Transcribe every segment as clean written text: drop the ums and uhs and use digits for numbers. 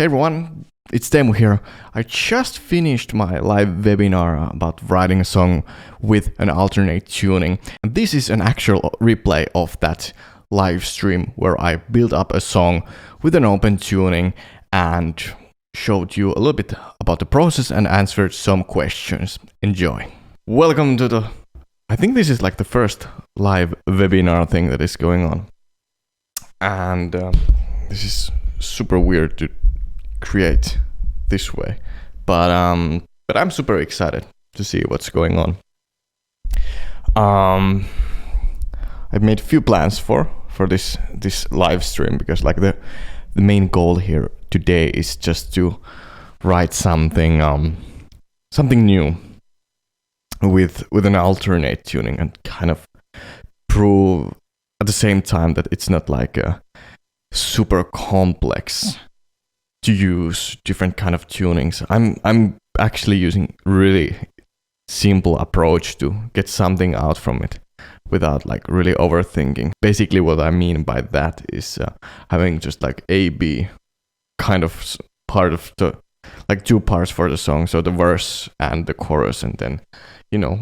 Hey everyone, it's Teemu here. I just finished my live webinar about writing a song with an alternate tuning. And this is an actual replay of that live stream where I built up a song with an open tuning and showed you a little bit about the process and answered some questions. Enjoy. Welcome to I think this is like the first live webinar thing that is going on. And this is super weird to create this way, but I'm super excited to see what's going on. I've made a few plans for this live stream because like the main goal here today is just to write something new with an alternate tuning and kind of prove at the same time that it's not like a super complex to use different kind of tunings. I'm actually using really simple approach to get something out from it without like really overthinking. Basically what I mean by that is having just like A-B kind of part of the, like two parts for the song, so the verse and the chorus, and then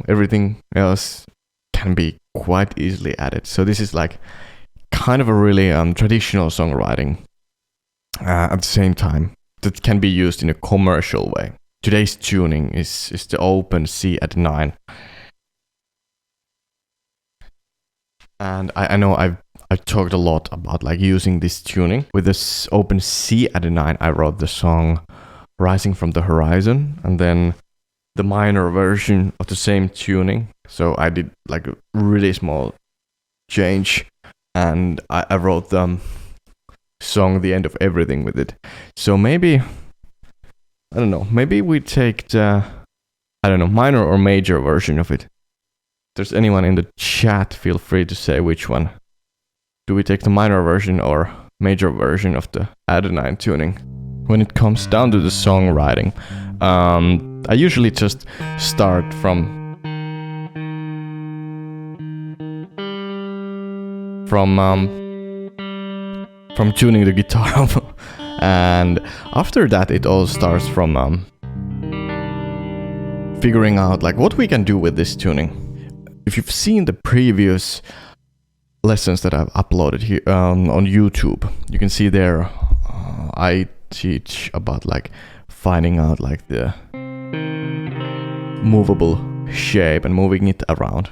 everything else can be quite easily added. So this is like kind of a really traditional songwriting at the same time that can be used in a commercial way. Today's tuning is the open C at 9. And I know I've talked a lot about like using this tuning. With this open C at 9, I wrote the song Rising from the Horizon, and then the minor version of the same tuning. So I did like a really small change, and I wrote the song The End of Everything with it. So maybe, I don't know, maybe we take the, minor or major version of it. If there's anyone in the chat, feel free to say which one. Do we take the minor version or major version of the Adenine tuning? When it comes down to the songwriting, I usually just start from tuning the guitar and after that it all starts from figuring out like what we can do with this tuning. If you've seen the previous lessons that I've uploaded here on YouTube, you can see there I teach about like finding out like the movable shape and moving it around.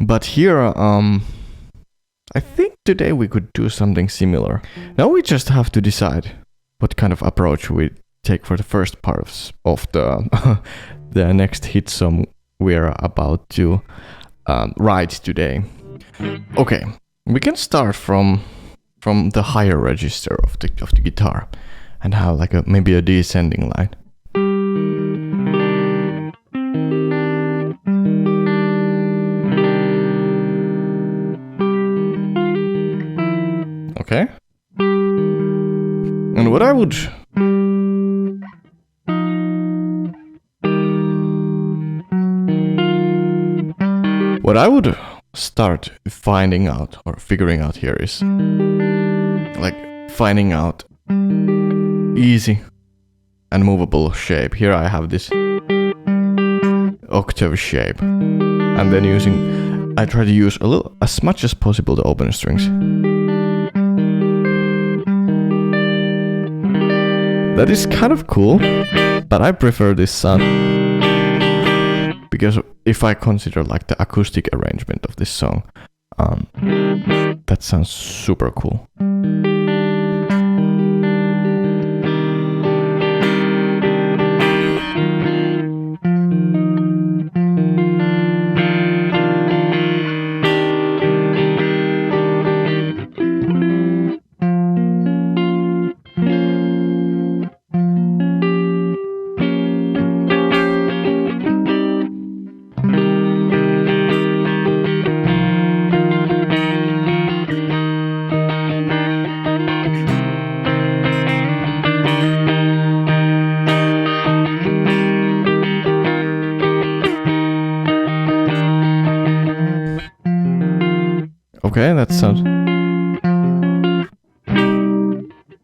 But here, I think today we could do something similar. Now we just have to decide what kind of approach we take for the first part of the the next hit song we're about to write today. Okay, we can start from the higher register of the guitar and have like maybe a descending line. Okay. And what I would start finding out or figuring out here is like finding out easy and movable shape. Here I have this octave shape, and then I try to use as much as possible the open strings. That is kind of cool, but I prefer this sound because if I consider like the acoustic arrangement of this song, that sounds super cool. Okay, that sounds...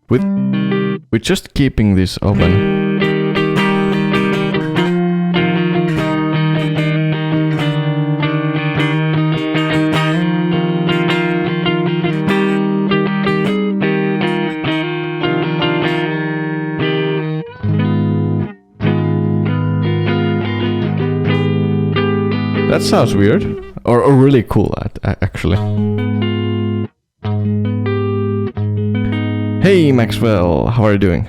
We're just keeping this open. That sounds weird, or really cool, actually. Hey Maxwell, how are you doing?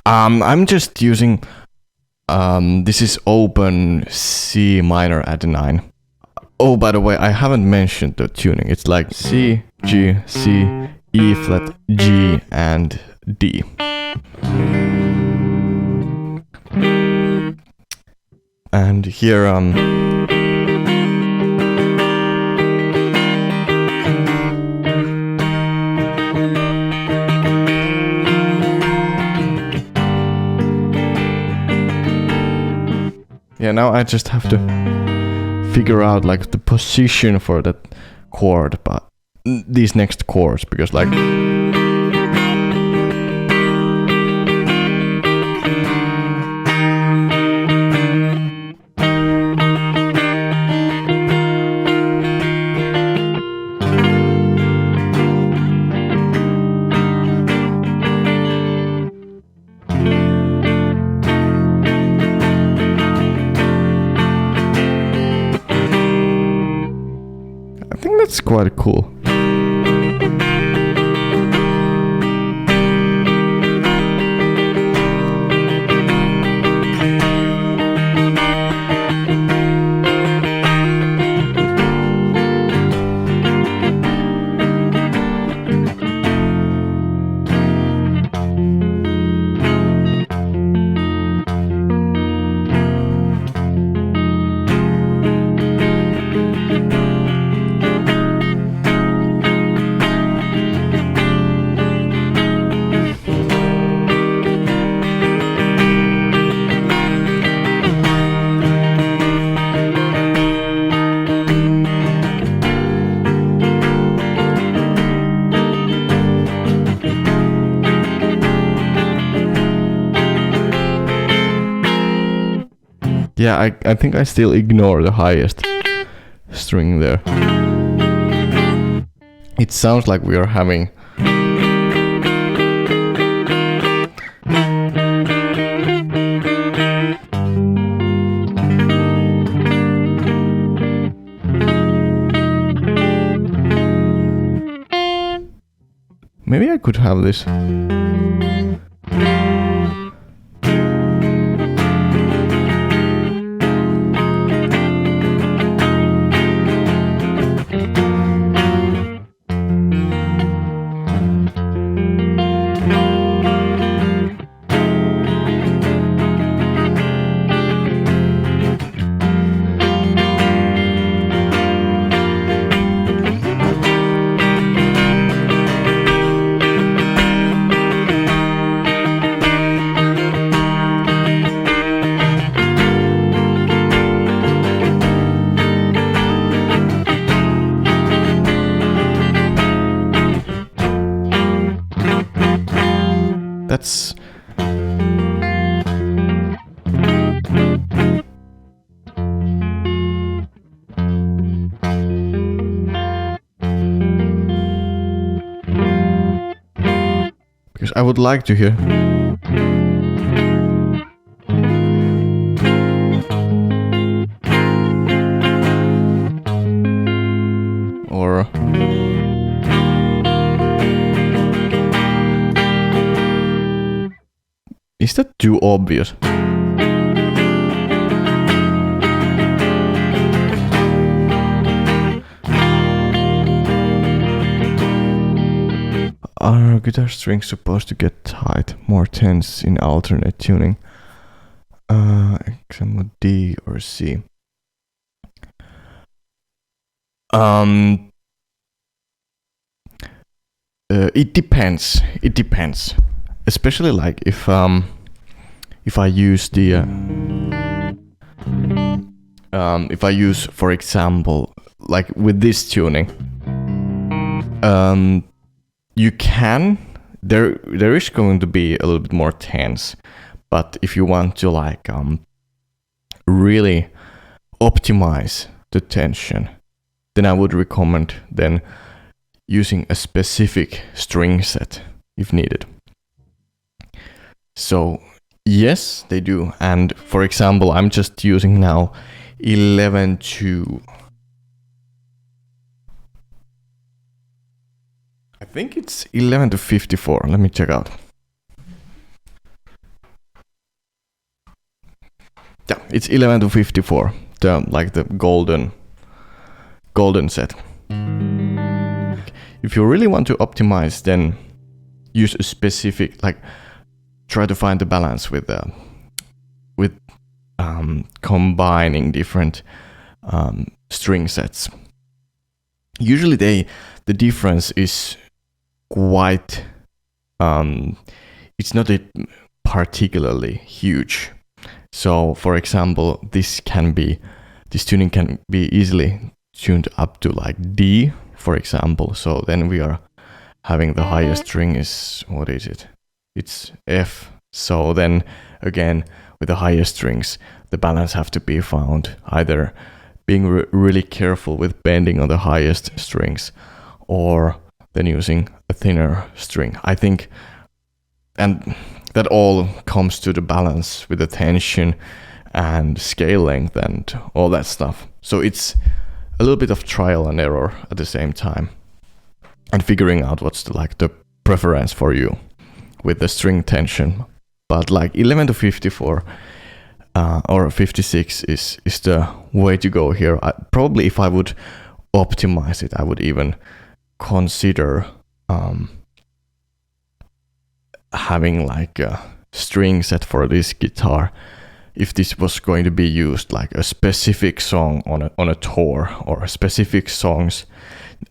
I'm just using, this is open C minor add 9. Oh, by the way, I haven't mentioned the tuning. It's like C, G, C, E flat, G, and D. And here, yeah, now I just have to figure out like the position for that chord, but these next chords, because like that's quite cool. Yeah, I think I still ignore the highest string there. It sounds like we are having... Maybe I could have this. That's... Because I would like to hear... Or... Is that too obvious? Are guitar strings supposed to get tight, more tense in alternate tuning? Example D or C. It depends. It depends, especially like if I use the if I use, for example, like with this tuning, you can there is going to be a little bit more tense, but if you want to like really optimize the tension, then I would recommend then using a specific string set if needed. So yes, they do. And for example, I'm just using now 11 to, I think it's 11 to 54. Let me check out. Yeah, it's 11 to 54. The golden set. If you really want to optimize, then use a specific, like, try to find the balance with combining different string sets. Usually the difference is quite it's not particularly huge. So for example, this tuning can be easily tuned up to like D, for example. So then we are having the highest string is, what is it? It's F. So then again, with the highest strings, the balance have to be found either being really careful with bending on the highest strings, or then using a thinner string. I think, and that all comes to the balance with the tension and scale length and all that stuff. So it's a little bit of trial and error at the same time, and figuring out what's the preference for you with the string tension. But like 11 to 54 or 56 is the way to go here. Probably if I would optimize it, I would even consider having like a string set for this guitar. If this was going to be used like a specific song on a tour or specific songs,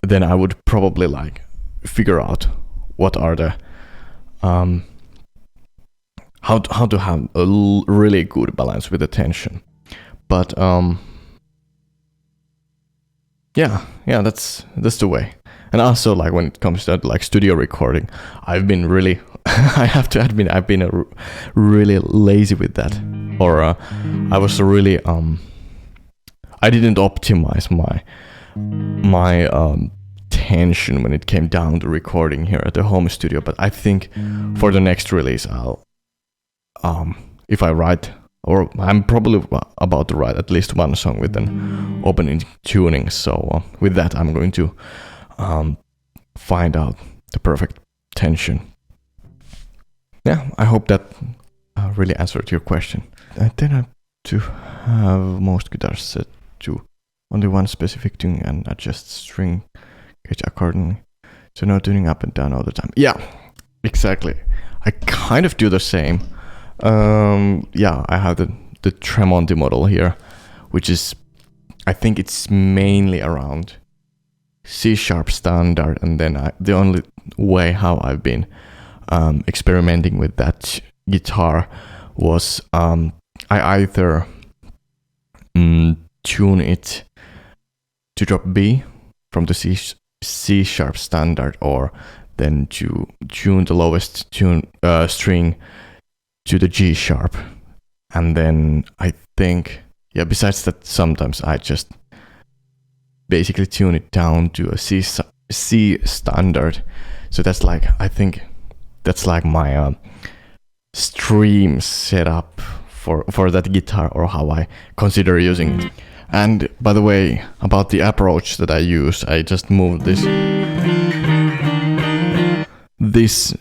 then I would probably like figure out what are the how to have a really good balance with the tension. But yeah, that's the way. And also, like when it comes to like studio recording, I've been really I have to admit, I've been really lazy with that, or I was really I didn't optimize my tension when it came down to recording here at the home studio. But I think for the next release, I'll if I write, or I'm probably about to write at least one song with an opening tuning. So with that, I'm going to find out the perfect tension. Yeah, I hope that really answered your question. I tend have to have most guitars set to only one specific tune and adjust string gauge accordingly. So no tuning up and down all the time. Yeah, exactly. I kind of do the same. Yeah, I have the Tremonti model here, which is, I think it's mainly around C# standard, and then the only way how I've been experimenting with that guitar was I either tune it to drop B from the C# standard, or then to tune the lowest string to the G#. And then I think, yeah, besides that, sometimes I just basically tune it down to a C standard. So that's like, I think that's like my stream setup for that guitar, or how I consider using it. And by the way, about the approach that I use, I just moved this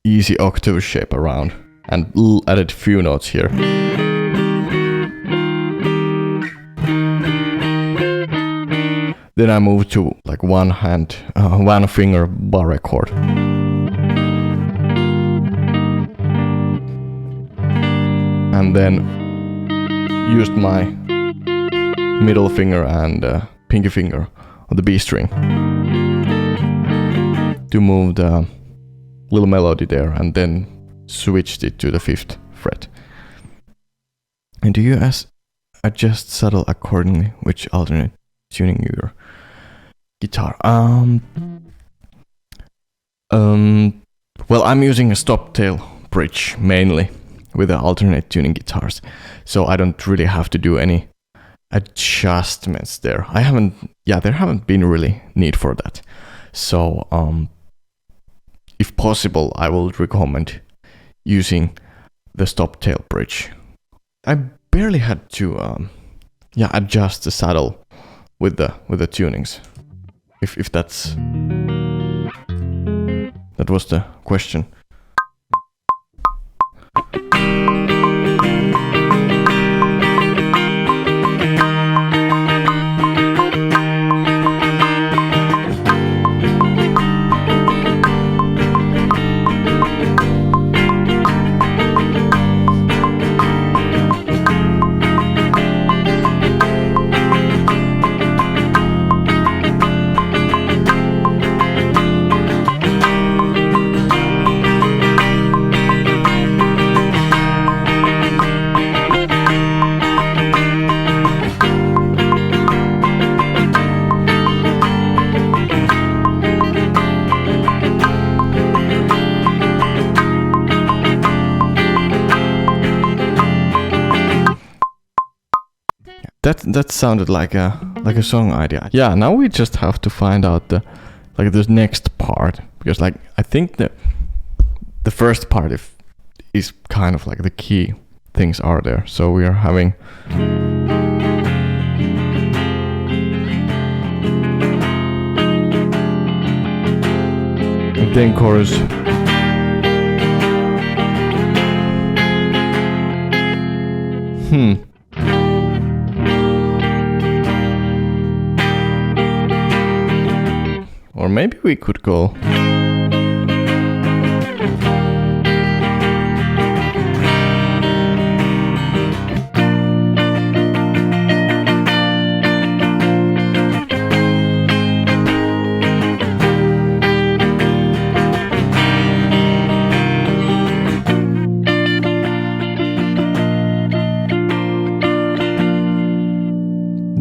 easy octave shape around and added few notes here. Then I moved to like one finger bar chord. And then used my middle finger and pinky finger on the B string to move the little melody there, and then switched it to the 5th fret. And do you adjust subtle accordingly, which alternate tuning your guitar? Well, I'm using a stop tail bridge mainly with the alternate tuning guitars, so I don't really have to do any adjustments there. There haven't been really need for that. So if possible, I will recommend using the stop tail bridge. I barely had to adjust the saddle with the tunings. If that was the question. That sounded like a song idea. Yeah, now we just have to find out the next part, because I think that the first part is kind of like the key things are there. So we are having and then chorus. Or maybe we could go.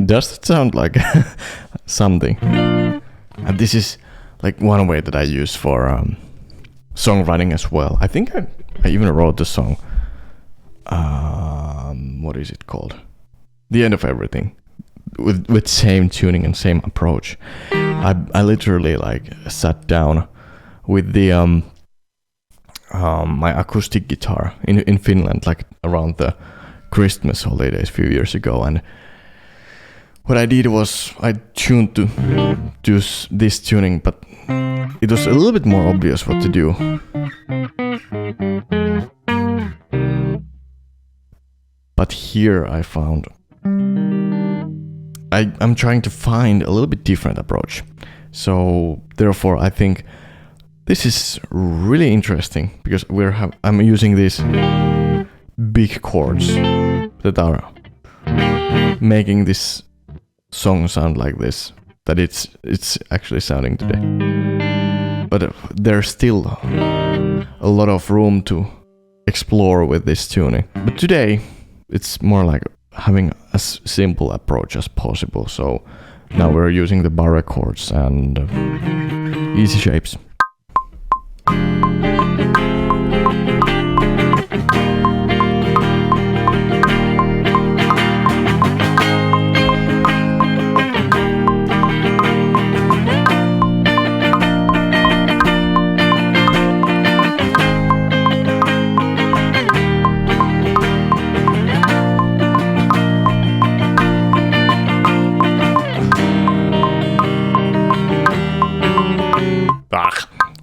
Does it sound like something? And this is like one way that I use for songwriting as well. I think I even wrote the song. What is it called? The End of Everything, with same tuning and same approach. I literally sat down with the my acoustic guitar in Finland, around the Christmas holidays a few years ago, and what I did was I tuned to this tuning, but it was a little bit more obvious what to do. But here I found I'm trying to find a little bit different approach. So therefore I think this is really interesting, because I'm using these big chords that are making this song sound like this, that it's actually sounding today. But there's still a lot of room to explore with this tuning. But today it's more like having as simple approach as possible. So now we're using the bar chords and easy shapes.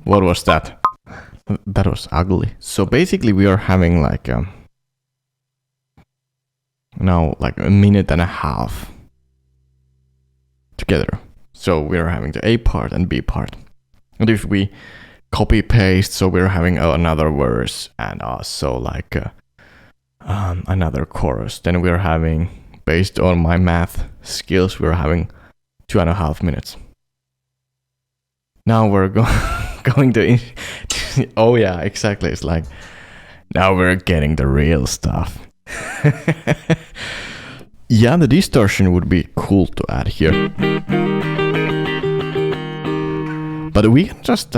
What was that? That was ugly. So basically we are having now a minute and a half together. So we're having the A part and B part. And if we copy paste, so we're having another verse and also another chorus. Then we're having, based on my math skills, we're having 2.5 minutes. Now we're going to oh yeah, exactly. It's like now we're getting the real stuff. Yeah, the distortion would be cool to add here. But we can just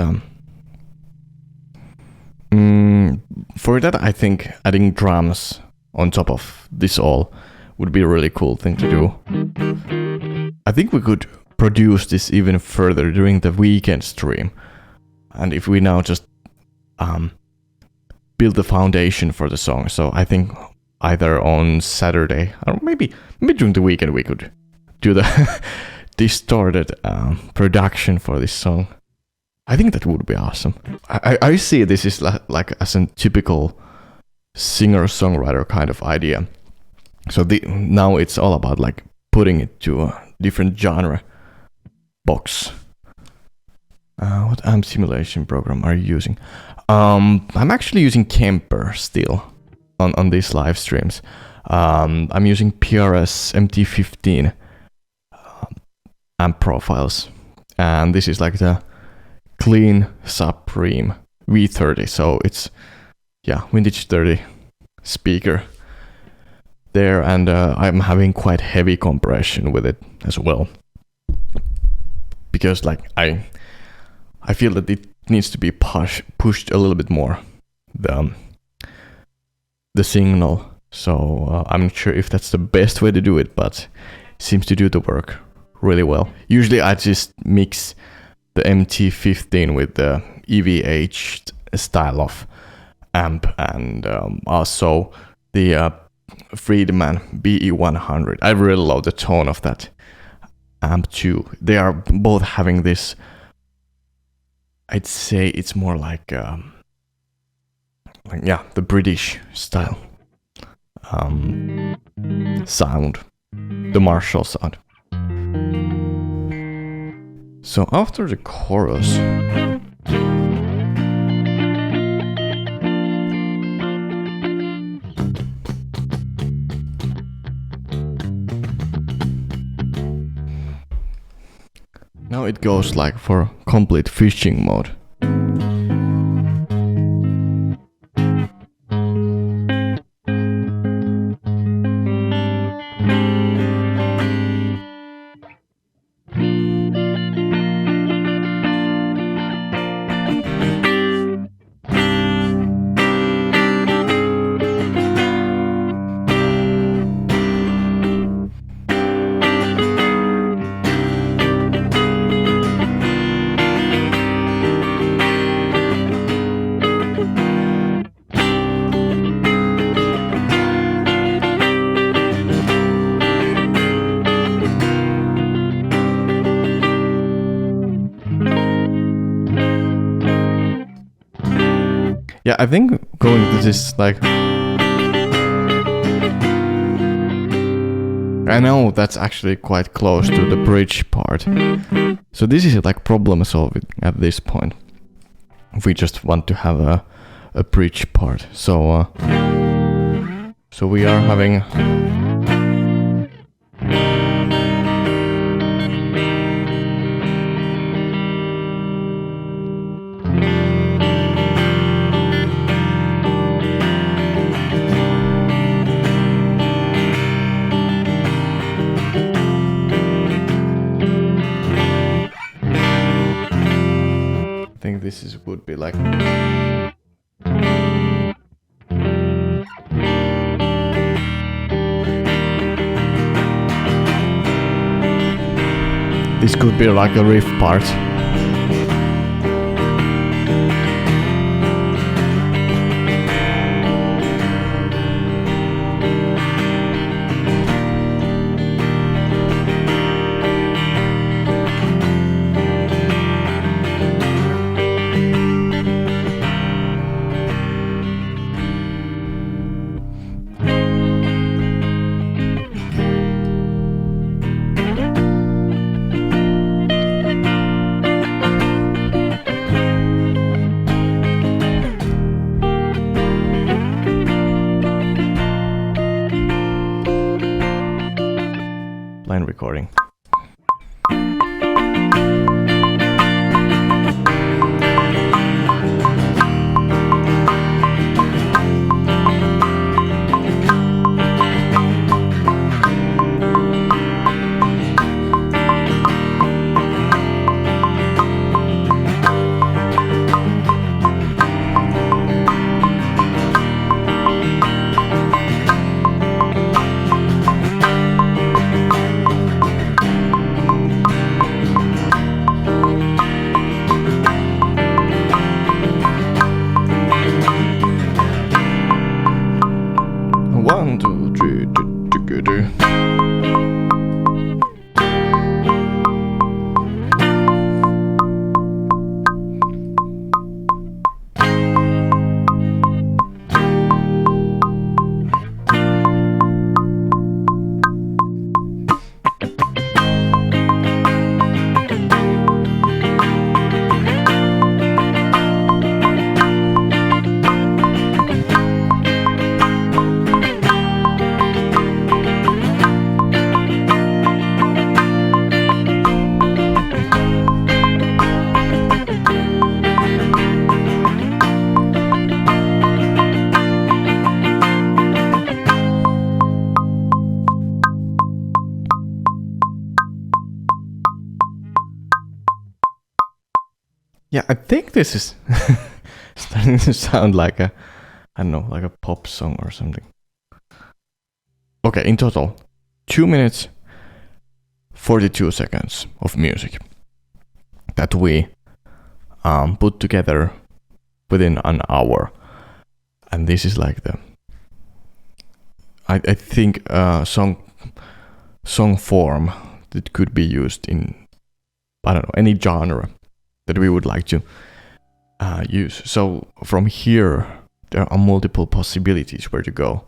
for that, I think adding drums on top of this all would be a really cool thing to do. I think we could produce this even further during the weekend stream. And if we now just build the foundation for the song. So I think either on Saturday or maybe during the weekend we could do the distorted production for this song. I think that would be awesome. I see this is like as a typical singer-songwriter kind of idea. So now it's all about like putting it to a different genre box. What amp simulation program are you using? I'm actually using Kemper still on these live streams. I'm using PRS MT15 amp profiles, and this is like the clean Supreme V30. So it's vintage 30 speaker there, and I'm having quite heavy compression with it as well, because like I feel that it needs to be pushed a little bit more, the signal. So I'm not sure if that's the best way to do it, but it seems to do the work really well. Usually I just mix the MT15 with the EVH style of amp, and also the Friedman BE100. I really love the tone of that amp too. They are both having this, I'd say it's more like the British style sound, the Marshall sound. So after the chorus, now it goes like for complete fishing mode. Yeah, I think going to this, like, I know that's actually quite close to the bridge part. So this is like problem solving at this point, if we just want to have a bridge part. So we are having this would be like this could be like a riff part. Line recording. Yeah, I think this is starting to sound like a, I don't know, like a pop song or something. Okay, in total, 2 minutes, 42 seconds of music that we put together within an hour. And this is like the, I think song form that could be used in, I don't know, any genre that we would like to use. So from here, there are multiple possibilities where to go.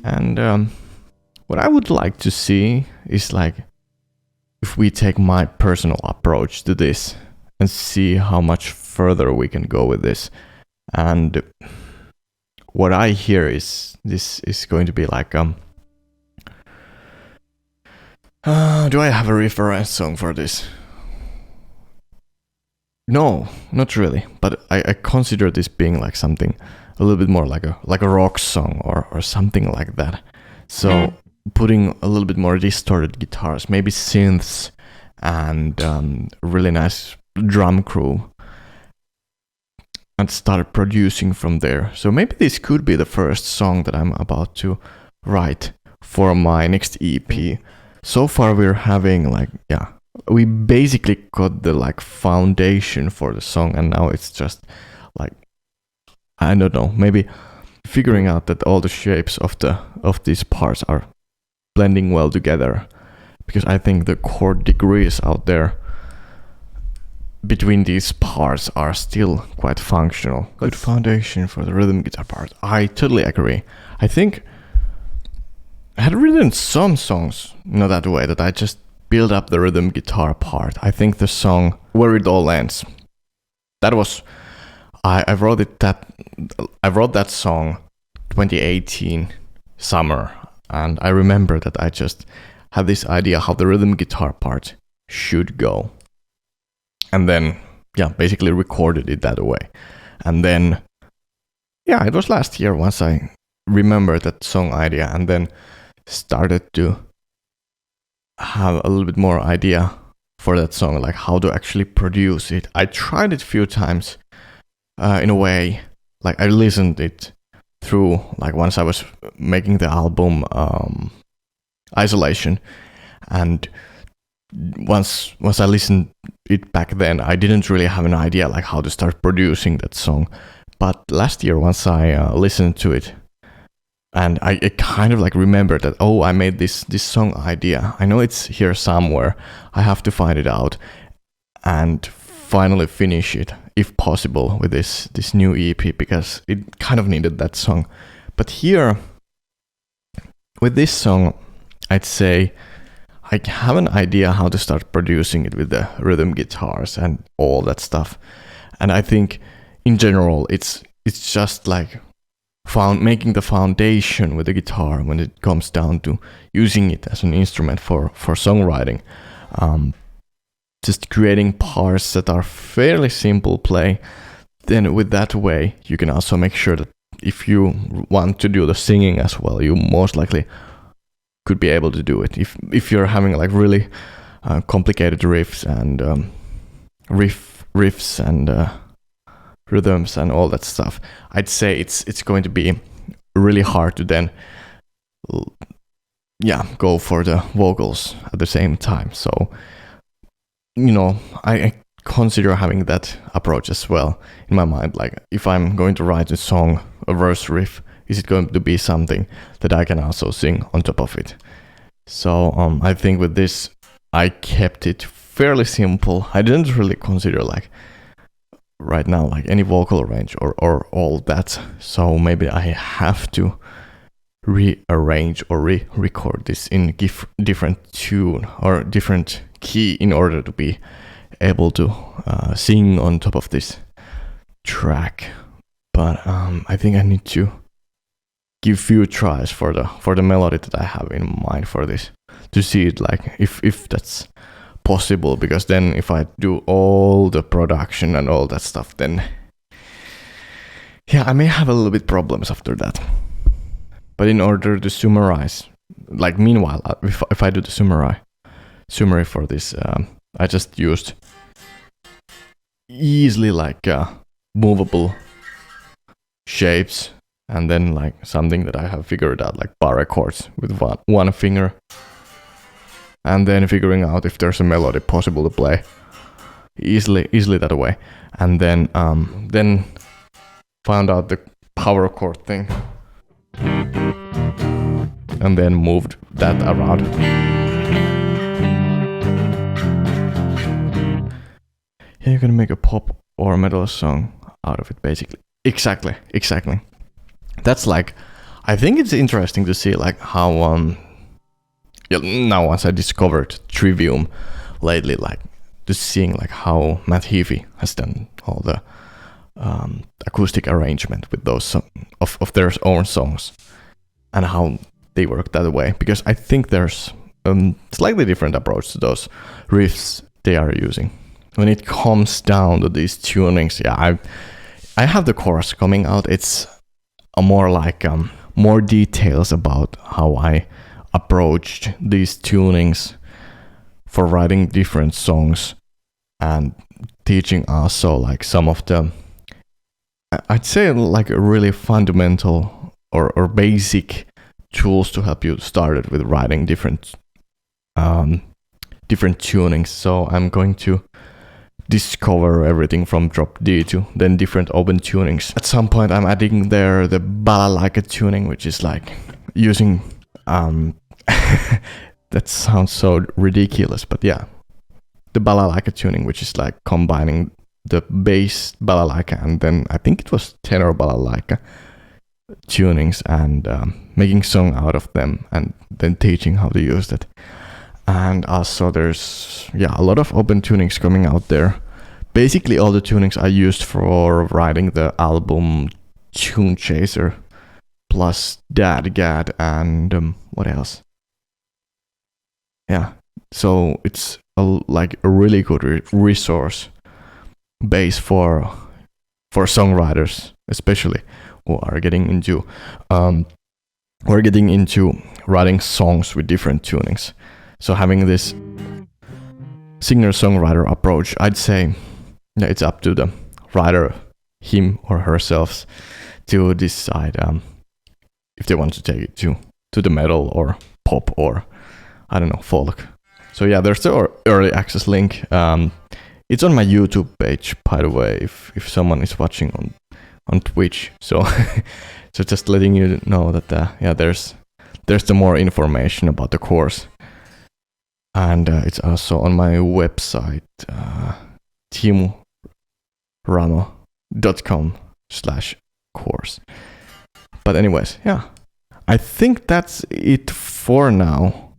And what I would like to see is like, if we take my personal approach to this and see how much further we can go with this. And what I hear is this is going to be like do I have a reference song for this? No, not really. But I consider this being like something a little bit more like a rock song or something like that. So putting a little bit more distorted guitars, maybe synths, and really nice drum crew, and started producing from there. So maybe this could be the first song that I'm about to write for my next EP. So far we're having like, we basically got the like foundation for the song, and now it's just like, I don't know, maybe figuring out that all the shapes of these parts are blending well together, because I think the chord degrees out there between these parts are still quite functional. Good foundation for the rhythm guitar part. I totally agree. I think I had written some songs, not that way, that I just build up the rhythm guitar part. I think the song Where It All Ends, that was, I wrote that song 2018 summer, and I remember that I just had this idea how the rhythm guitar part should go. And then, basically recorded it that way. And then, it was last year once I remembered that song idea, and then started to have a little bit more idea for that song, like how to actually produce it. I tried it a few times in a way, like I listened it through, like once I was making the album Isolation, and once I listened it back then, I didn't really have an idea like how to start producing that song. But last year, once I listened to it, and I kind of like remembered that, I made this song idea. I know it's here somewhere. I have to find it out and finally finish it, if possible, with this new EP, because it kind of needed that song. But here, with this song, I'd say I have an idea how to start producing it with the rhythm guitars and all that stuff. And I think in general it's just like making the foundation with the guitar when it comes down to using it as an instrument for songwriting. Just creating parts that are fairly simple play. Then with that way you can also make sure that if you want to do the singing as well, you most likely could be able to do it. If you're having like really complicated riffs and riffs and rhythms and all that stuff, I'd say it's going to be really hard to then go for the vocals at the same time. So I consider having that approach as well in my mind. Like if I'm going to write a song, a verse riff, is it going to be something that I can also sing on top of it? So I think with this, I kept it fairly simple. I didn't really consider like right now like any vocal range or all that. So maybe I have to rearrange or re-record this in different tune or different key in order to be able to sing on top of this track. But I think I need to give few tries for the melody that I have in mind for this, to see it like if that's possible, because then if I do all the production and all that stuff, then I may have a little bit problems after that. But in order to summarize, like meanwhile, if I do the summary for this, I just used easily like movable shapes, and then like something that I have figured out, like bar chords with one finger, and then figuring out if there's a melody possible to play easily that way, and then found out the power chord thing, and then moved that around. Yeah, you're gonna make a pop or metal song out of it, basically. Exactly. That's like, I think it's interesting to see like how now once I discovered Trivium lately, like just seeing like how Matt Heafy has done all the acoustic arrangement with those of their own songs, and how they work that way, because I think there's slightly different approach to those riffs they are using. When it comes down to these tunings, yeah, I have the chorus coming out. It's a more like more details about how I approached these tunings for writing different songs, and teaching also like some of the, I'd say like a really fundamental or basic tools to help you started with writing different tunings. So I'm going to discover everything from drop D to then different open tunings. At some point I'm adding there the balalaika tuning, which is like using that sounds so ridiculous, but yeah, the balalaika tuning, which is like combining the bass balalaika and then I think it was tenor balalaika tunings, and making song out of them, and then teaching how to use that. And also there's a lot of open tunings coming out there. Basically all the tunings I used for writing the album Tune Chaser, plus Dadgad, and what else? Yeah, so it's like a really good resource base for songwriters, especially who are getting into writing songs with different tunings. So having this singer-songwriter approach, I'd say it's up to the writer, him or herself, to decide if they want to take it to the metal or pop or I don't know, folk. So yeah, there's the early access link. It's on my YouTube page, by the way, if someone is watching on Twitch. So so just letting you know that there's the more information about the course. And it's also on my website, teemuramo.com/course. But anyways, yeah, I think that's it for now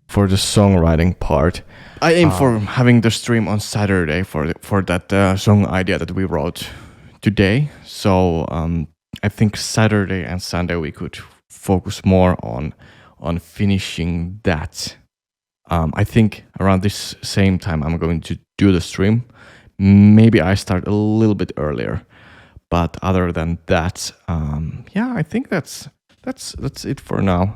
for the songwriting part. I aim for having the stream on Saturday for that song idea that we wrote today. So I think Saturday and Sunday we could focus more on finishing that. I think around this same time I'm going to do the stream. Maybe I start a little bit earlier, but other than that, I think that's it for now.